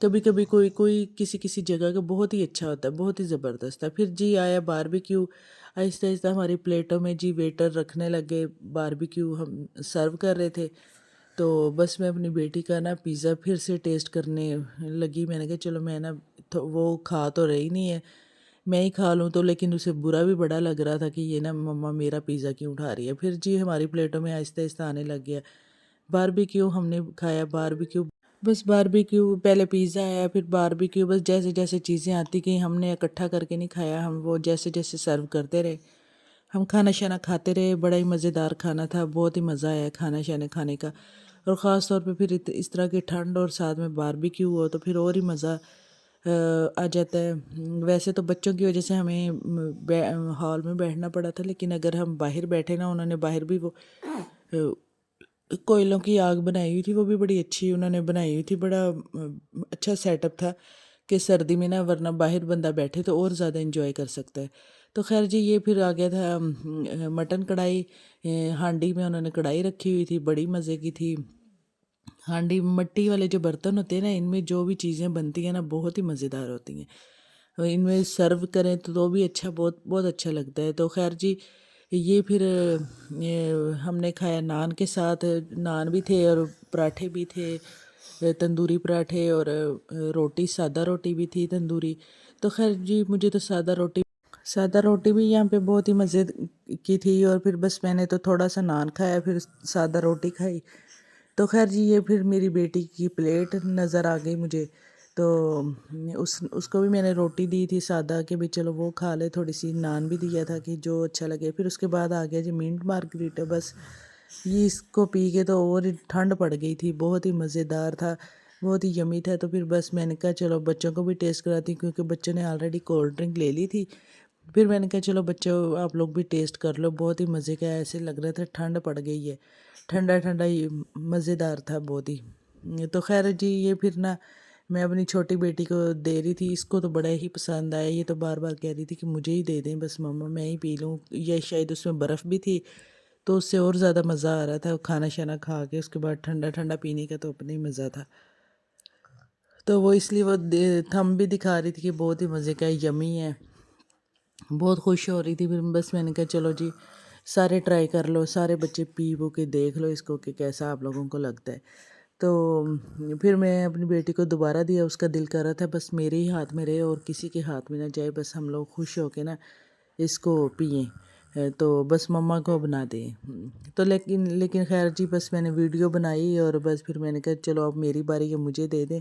کبھی کبھی کوئی کوئی کسی کسی جگہ کا بہت ہی اچھا ہوتا ہے، بہت ہی زبردست تھا۔ پھر جی آیا باربیکیو، آہستہ آہستہ ہماری پلیٹوں میں جی ویٹر رکھنے لگے باربیکیو، ہم سرو کر رہے تھے۔ تو بس میں اپنی بیٹی کا نا پیزا پھر سے ٹیسٹ کرنے لگی، میں نے کہا چلو میں نا وہ کھا تو رہی نہیں ہے، میں ہی کھا لوں، تو لیکن اسے برا بھی بڑا لگ رہا تھا کہ یہ نا مما میرا پیزا کیوں اٹھا رہی ہے۔ پھر جی ہماری پلیٹوں میں آہستہ آہستہ آنے لگ گیا باربیکیو، ہم نے کھایا باربیکیو، بس باربیکیو پہلے پیزا آیا پھر باربیکیو، بس جیسے جیسے چیزیں آتی گئیں ہم نے اکٹھا کر کے نہیں کھایا، ہم وہ جیسے جیسے سرو کرتے رہے، ہم کھانا شانا کھاتے رہے، بڑا ہی مزیدار کھانا تھا، بہت ہی مزہ آیا کھانا شانا کھانے کا۔ اور خاص طور پہ پھر اس طرح کی ٹھنڈ اور ساتھ میں باربیکیو ہو تو پھر اور ہی مزہ آ جاتا ہے۔ ویسے تو بچوں کی وجہ سے ہمیں ہال میں بیٹھنا پڑا تھا، لیکن اگر ہم باہر بیٹھے نا، انہوں نے باہر بھی وہ کوئلوں کی آگ بنائی ہوئی تھی، وہ بھی بڑی اچھی انہوں نے بنائی ہوئی تھی، بڑا اچھا سیٹ اپ تھا کہ سردی میں نا، ورنہ باہر بندہ بیٹھے تو اور زیادہ انجوائے کر سکتا ہے۔ تو خیر جی یہ پھر آ گیا تھا مٹن کڑھائی، ہانڈی میں انہوں نے کڑھائی رکھی ہوئی تھی، بڑی مزے کی تھی۔ ہانڈی مٹی والے جو برتن ہوتے ہیں نا، ان میں جو بھی چیزیں بنتی ہیں نا بہت ہی مزیدار ہوتی ہیں، ان میں سرو کریں تو بھی اچھا، بہت بہت اچھا لگتا ہے۔ تو خیر جی یہ پھر ہم نے کھایا نان کے ساتھ، نان بھی تھے اور پراٹھے بھی تھے، تندوری پراٹھے، اور روٹی سادہ روٹی بھی تھی تندوری۔ تو خیر جی مجھے تو سادہ روٹی بھی یہاں پہ بہت ہی مزے کی تھی، اور پھر بس میں نے تو تھوڑا سا نان کھایا، پھر سادہ روٹی کھائی۔ تو خیر جی یہ پھر میری بیٹی کی پلیٹ نظر آ گئی مجھے، تو اس کو بھی میں نے روٹی دی تھی سادہ کہ بھی چلو وہ کھا لے، تھوڑی سی نان بھی دیا تھا کہ جو اچھا لگے۔ پھر اس کے بعد آ گیا جی منٹ مارگریٹا، بس یہ اس کو پی کے تو اور ٹھنڈ پڑ گئی تھی، بہت ہی مزیدار تھا، بہت ہی یمی تھا۔ تو پھر بس میں نے کہا چلو بچوں کو بھی ٹیسٹ کراتی ہوں، کیونکہ بچوں نے آلریڈی کولڈ ڈرنک لے لی تھی۔ پھر میں نے کہا چلو بچوں آپ لوگ بھی ٹیسٹ کر لو، بہت ہی مزے کا، ایسے لگ رہا تھا ٹھنڈ پڑ گئی ہے، ٹھنڈا ٹھنڈا مزیدار تھا بہت ہی۔ تو خیر جی یہ پھر نا میں اپنی چھوٹی بیٹی کو دے رہی تھی، اس کو تو بڑا ہی پسند آیا، یہ تو بار بار کہہ رہی تھی کہ مجھے ہی دے دیں بس مما، میں ہی پی لوں، یا شاید اس میں برف بھی تھی تو اس سے اور زیادہ مزہ آ رہا تھا، کھانا شانا کھا کے اس کے بعد ٹھنڈا ٹھنڈا پینے کا تو اپنا ہی مزہ تھا۔ تو وہ اس لیے وہ تھم بھی دکھا رہی تھی کہ بہت ہی مزے کا ہے، یمی ہے، بہت خوش ہو رہی تھی۔ پھر بس میں نے کہا چلو جی سارے ٹرائی کر لو، سارے بچے پی وہ کے دیکھ لو اس کو کہ کیسا آپ لوگوں کو لگتا ہے۔ تو پھر میں اپنی بیٹی کو دوبارہ دیا، اس کا دل کر رہا تھا بس میرے ہی ہاتھ میں رہے اور کسی کے ہاتھ میں نہ جائے، بس ہم لوگ خوش ہو کے نا اس کو پئیں، تو بس مما کو بنا دیں۔ تو لیکن خیر جی بس میں نے ویڈیو بنائی، اور بس پھر میں نے کہا چلو اب میری باری ہے، مجھے دے دیں،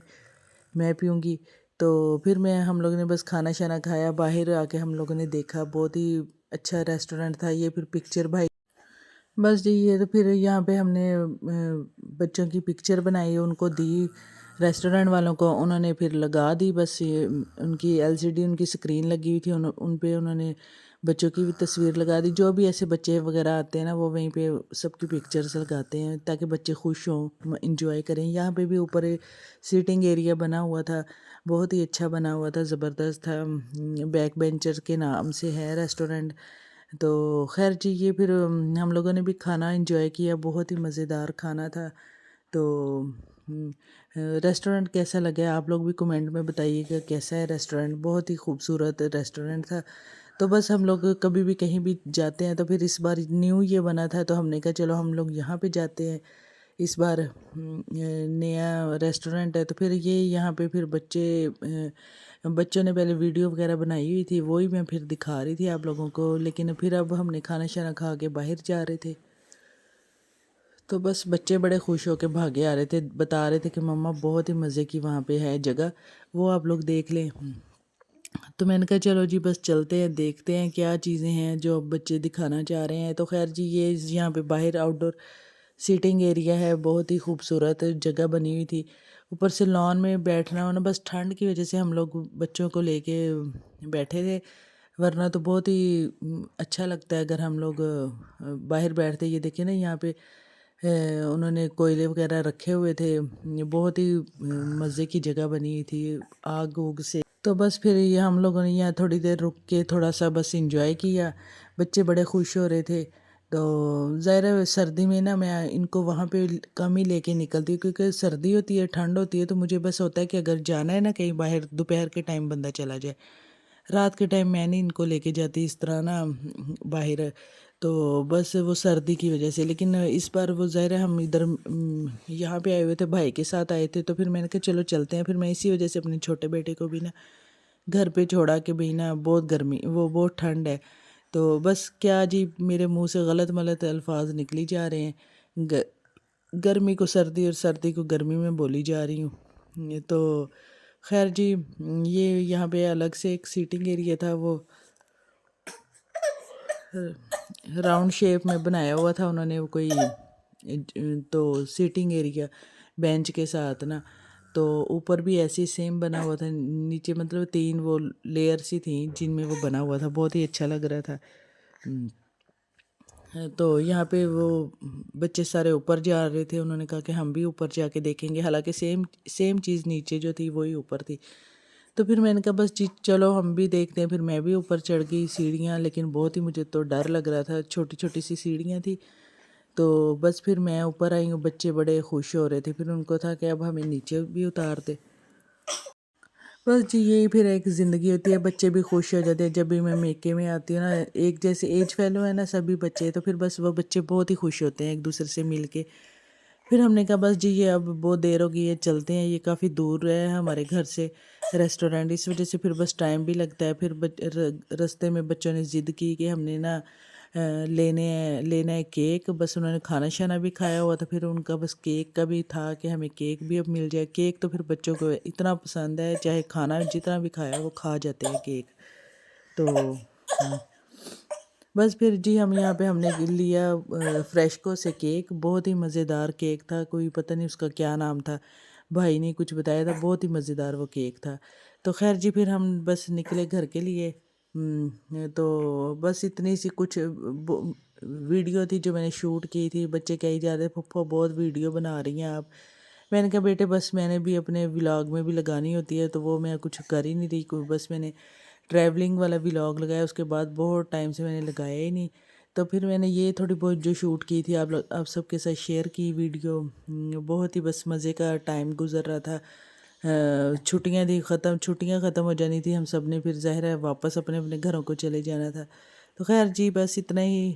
میں پیوں گی۔ تو پھر ہم لوگوں نے بس کھانا شانا کھایا، باہر آ کے ہم لوگوں نے دیکھا بہت ہی اچھا ریسٹورنٹ تھا یہ، پھر پکچر بھائی، بس جی یہ تو پھر یہاں پہ ہم نے بچوں کی پکچر بنائی، ان کو دی ریسٹورنٹ والوں کو، انہوں نے پھر لگا دی، بس ان کی LCD ان کی سکرین لگی ہوئی تھی، ان پہ انہوں نے بچوں کی بھی تصویر لگا دی، جو بھی ایسے بچے وغیرہ آتے ہیں نا وہ وہیں پہ سب کی پکچرز لگاتے ہیں تاکہ بچے خوش ہوں، انجوائے کریں۔ یہاں پہ بھی اوپر سیٹنگ ایریا بنا ہوا تھا، بہت ہی اچھا بنا ہوا تھا، زبردست تھا، بیک بینچر کے نام سے ہے ریسٹورنٹ۔ تو خیر جی یہ پھر ہم لوگوں نے بھی کھانا انجوائے کیا، بہت ہی مزیدار کھانا تھا۔ تو ریسٹورنٹ کیسا لگا آپ لوگ بھی کمنٹ میں بتائیے گا کیسا ہے ریسٹورنٹ، بہت ہی خوبصورت ریسٹورنٹ تھا۔ تو بس ہم لوگ کبھی بھی کہیں بھی جاتے ہیں تو پھر اس بار نیو یہ بنا تھا تو ہم نے کہا چلو ہم لوگ یہاں پہ جاتے ہیں، اس بار نیا ریسٹورنٹ ہے۔ تو پھر یہاں پہ پھر بچوں نے پہلے ویڈیو وغیرہ بنائی ہوئی تھی، وہی میں پھر دکھا رہی تھی آپ لوگوں کو، لیکن پھر اب ہم نے کھانا شانا کھا کے باہر جا رہے تھے، تو بس بچے بڑے خوش ہو کے بھاگے آ رہے تھے، بتا رہے تھے کہ مما بہت ہی مزے کی وہاں پہ ہے جگہ، وہ آپ لوگ دیکھ لیں۔ تو میں نے کہا چلو جی بس چلتے ہیں، دیکھتے ہیں کیا چیزیں ہیں جو بچے دکھانا چاہ رہے ہیں۔ تو خیر جی یہ یہاں پہ باہر آؤٹ ڈور سیٹنگ ایریا ہے، بہت ہی خوبصورت جگہ بنی ہوئی تھی، اوپر سے لان میں بیٹھنا ہونا، بس ٹھنڈ کی وجہ سے ہم لوگ بچوں کو لے کے بیٹھے تھے، ورنہ تو بہت ہی اچھا لگتا ہے اگر ہم لوگ باہر بیٹھتے۔ یہ دیکھیں نا یہاں پہ انہوں نے کوئلے وغیرہ رکھے ہوئے تھے، بہت ہی مزے کی جگہ بنی ہوئی تھی آگ اوگ سے۔ تو بس پھر یہ ہم لوگوں نے یہاں تھوڑی دیر رک کے تھوڑا سا بس انجوائے کیا، بچے بڑے خوش ہو رہے تھے۔ تو ظاہر ہے سردی میں نا میں ان کو وہاں پہ کم ہی لے کے نکلتی ہوں، کیونکہ سردی ہوتی ہے، ٹھنڈ ہوتی ہے، تو مجھے بس ہوتا ہے کہ اگر جانا ہے نا کہیں باہر، دوپہر کے ٹائم بندہ چلا جائے، رات کے ٹائم میں نہیں ان کو لے کے جاتی اس طرح نا باہر، تو بس وہ سردی کی وجہ سے۔ لیکن اس بار وہ ظاہر ہے ہم ادھر یہاں پہ آئے ہوئے تھے، بھائی کے ساتھ آئے تھے، تو پھر میں نے کہا چلو چلتے ہیں، پھر میں اسی وجہ سے اپنے چھوٹے بیٹے کو بھی نا گھر پہ چھوڑا کہ بھئی نا بہت گرمی، وہ بہت ٹھنڈ ہے، تو بس کیا جی میرے منہ سے غلط ملط الفاظ نکلی جا رہے ہیں، گرمی کو سردی اور سردی کو گرمی میں بولی جا رہی ہوں۔ تو خیر جی، یہ یہاں پہ الگ سے ایک سیٹنگ ایریا تھا، وہ راؤنڈ شیپ میں بنایا ہوا تھا انہوں نے، وہ کوئی تو سیٹنگ ایریا بینچ کے ساتھ نا، تو اوپر بھی ایسے سیم بنا ہوا تھا، نیچے مطلب 3 وہ لیئر سی تھیں جن میں وہ بنا ہوا تھا، بہت ہی اچھا لگ رہا تھا۔ تو یہاں پہ وہ بچے سارے اوپر جا رہے تھے، انہوں نے کہا کہ ہم بھی اوپر جا کے دیکھیں گے، حالانکہ سیم چیز نیچے جو تھی وہی اوپر تھی۔ تو پھر میں نے کہا بس جی چلو ہم بھی دیکھتے ہیں، پھر میں بھی اوپر چڑھ گئی سیڑھیاں، لیکن بہت ہی مجھے تو ڈر لگ رہا تھا، چھوٹی چھوٹی سی سیڑھیاں تھیں، تو بس پھر میں اوپر آئی ہوں، بچے بڑے خوش ہو رہے تھے، پھر ان کو تھا کہ اب ہمیں نیچے بھی اتار دے۔ بس جی یہی پھر ایک زندگی ہوتی ہے، بچے بھی خوش ہو جاتے ہیں جب بھی میں میکے میں آتی ہوں نا، ایک جیسے ایج فیلو ہے نا سبھی بچے، تو پھر بس وہ بچے بہت ہی خوش ہوتے ہیں ایک دوسرے سے مل کے۔ پھر ہم نے کہا بس جی یہ اب بہت دیر ہو گئی ہے، چلتے ہیں، یہ کافی دور ہے ہمارے گھر سے ریسٹورینٹ، اس وجہ سے پھر بس ٹائم بھی لگتا ہے۔ پھر رستے میں بچوں نے ضد کی کہ ہم نے نا لینا ہے کیک، بس انہوں نے کھانا شانا بھی کھایا ہوا تھا، پھر ان کا بس کیک کا بھی تھا کہ ہمیں کیک بھی اب مل جائے۔ کیک تو پھر بچوں کو اتنا پسند ہے، چاہے کھانا جتنا بھی کھایا وہ کھا جاتے ہیں کیک، تو بس پھر جی ہم نے لیا فریشکو سے کیک، بہت ہی مزیدار کیک تھا، کوئی پتہ نہیں اس کا کیا نام تھا، بھائی نے کچھ بتایا تھا، بہت ہی مزیدار وہ کیک تھا۔ تو خیر جی پھر ہم بس نکلے گھر کے لیے، تو بس اتنی سی کچھ ویڈیو تھی جو میں نے شوٹ کی تھی۔ بچے کہی جا رہے پھپھو بہت ویڈیو بنا رہی ہیں آپ، میں نے کہا بیٹے بس میں نے بھی اپنے ولاگ میں بھی لگانی ہوتی ہے، تو وہ میں کچھ کر ہی نہیں رہی کوئی، بس میں نے ٹریولنگ والا ولاگ لگایا، اس کے بعد بہت ٹائم سے میں نے لگایا ہی نہیں، تو پھر میں نے یہ تھوڑی بہت جو شوٹ کی تھی آپ سب کے ساتھ شیئر کی ویڈیو، بہت ہی بس مزے کا ٹائم گزر رہا تھا۔ چھٹیاں ختم ہو جانی تھی، ہم سب نے پھر ظاہر ہے واپس اپنے اپنے گھروں کو چلے جانا تھا، تو خیر جی بس اتنا ہی